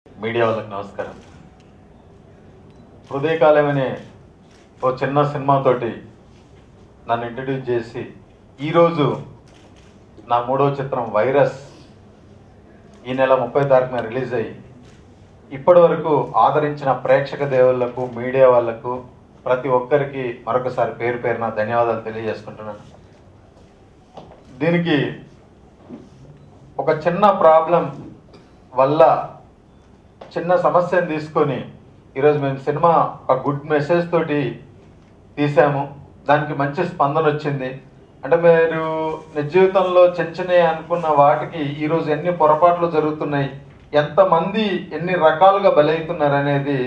Media వాళ్ళకి నమస్కారం. హృదయకాలం అనే ఓ చిన్న సినిమాతోటి నన్ను ఇంట్రడ్యూస్ చేసి ఈరోజు నా మూడో చిత్రం వైరస్ ఈ నెల 30 తారీఖున రిలీజ్ అయ్యి ఇప్పటి వరకు ఆదరించిన ప్రేక్షక దేవుళ్లకు, మీడియా వాళ్లకు, ప్రతి ఒక్కరికి మరొకసారి పేరు పేరున ధన్యవాదాలు తెలియజేసుకుంటున్నాను. దీనికి ఒక చిన్న ప్రాబ్లం వల్ల చిన్న సమస్యను తీసుకొని ఈరోజు మేము సినిమా ఒక గుడ్ మెసేజ్ తోటి తీసాము. దానికి మంచి స్పందన వచ్చింది. అంటే మీరు నిజ జీవితంలో చిన్న అనుకున్న వాటికి ఈరోజు ఎన్ని పొరపాట్లు జరుగుతున్నాయి, ఎంతమంది ఎన్ని రకాలుగా బలవుతున్నారు అనేది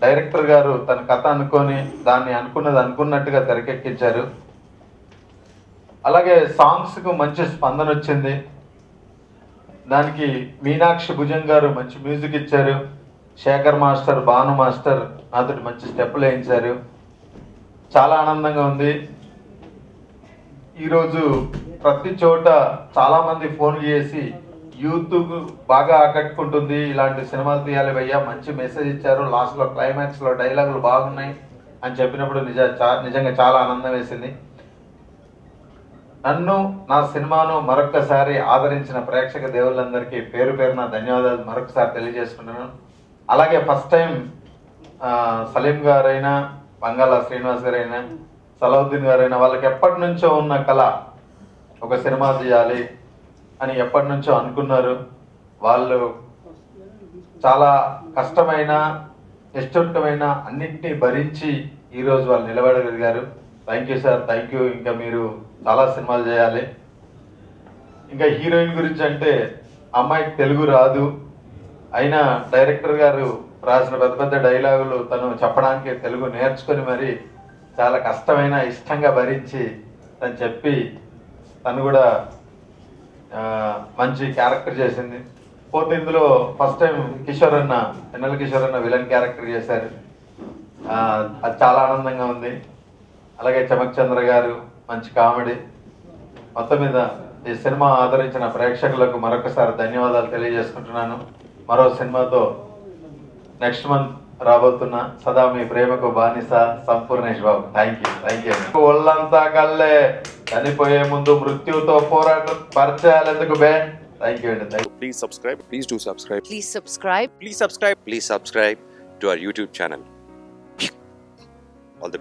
డైరెక్టర్ గారు తన కథ అనుకొని దాన్ని అనుకున్నది అనుకున్నట్టుగా తెరకెక్కించారు. అలాగే సాంగ్స్కు మంచి స్పందన వచ్చింది. దానికి మీనాక్షి భుజం గారు మంచి మ్యూజిక్ ఇచ్చారు. శేఖర్ మాస్టర్, భాను మాస్టర్ నాతోటి మంచి స్టెప్పులు వేయించారు. చాలా ఆనందంగా ఉంది. ఈరోజు ప్రతి చోట చాలామంది ఫోన్లు చేసి యూత్ బాగా ఆకట్టుకుంటుంది, ఇలాంటి సినిమాలు తీయాలి భయ్యా, మంచి మెసేజ్ ఇచ్చారు, లాస్ట్లో క్లైమాక్స్లో డైలాగులు బాగున్నాయి అని చెప్పినప్పుడు నిజంగా చాలా ఆనందం వేసింది. నన్ను, నా సినిమాను మరొక్కసారి ఆదరించిన ప్రేక్షక దేవుళ్ళందరికీ పేరు పేరున ధన్యవాదాలు మరొకసారి తెలియజేసుకుంటున్నాను. అలాగే ఫస్ట్ టైం సలీం గారైనా, బంగాళ శ్రీనివాస్ గారైనా, సలావుద్దీన్ గారైనా వాళ్ళకి ఎప్పటి నుంచో ఉన్న కళ ఒక సినిమా తీయాలి అని ఎప్పటి నుంచో అనుకున్నారు. వాళ్ళు చాలా కష్టమైన, ఇష్టమైన అన్నింటినీ భరించి ఈరోజు వాళ్ళు నిలబడగలిగారు. Thank you sir, thank you. ఇంకా మీరు చాలా సినిమాలు చేయాలి. ఇంకా హీరోయిన్ గురించి అంటే అమ్మాయికి తెలుగు రాదు, అయినా డైరెక్టర్ గారు రాసిన పెద్ద పెద్ద డైలాగులు తను చెప్పడానికి తెలుగు నేర్చుకొని మరి చాలా కష్టమైన ఇష్టంగా భరించి తను చెప్పి తను కూడా మంచి క్యారెక్టర్ చేసింది. పోతే ఇందులో ఫస్ట్ టైం కిషోర్ అన్న, ఎన్ఎల్ కిషోర్ అన్న విలన్ క్యారెక్టర్ చేశారు. అది చాలా ఆనందంగా ఉంది. అలాగే చమక్ చంద్ర గారు మంచి కామెడీ. మొత్తం మీద ఈ సినిమా ఆదరించిన ప్రేక్షకులకు మరొకసారి ధన్యవాదాలు తెలియజేసుకుంటున్నాను. మరో సినిమాతో నెక్స్ట్ మంత్ రాబోతున్నా. సదా మీ ప్రేమకు బానిస సంపూర్ణేష్ బాబు. Thank you. ఒళ్ళంతా కల్లే, చనిపోయే ముందు మృత్యుతో పోరాటం పరిచయాలు ఎందుకు బే. థ్యాంక్ యూ అండి. Please subscribe. Please do subscribe. Please subscribe. Please subscribe. Please subscribe to our YouTube channel.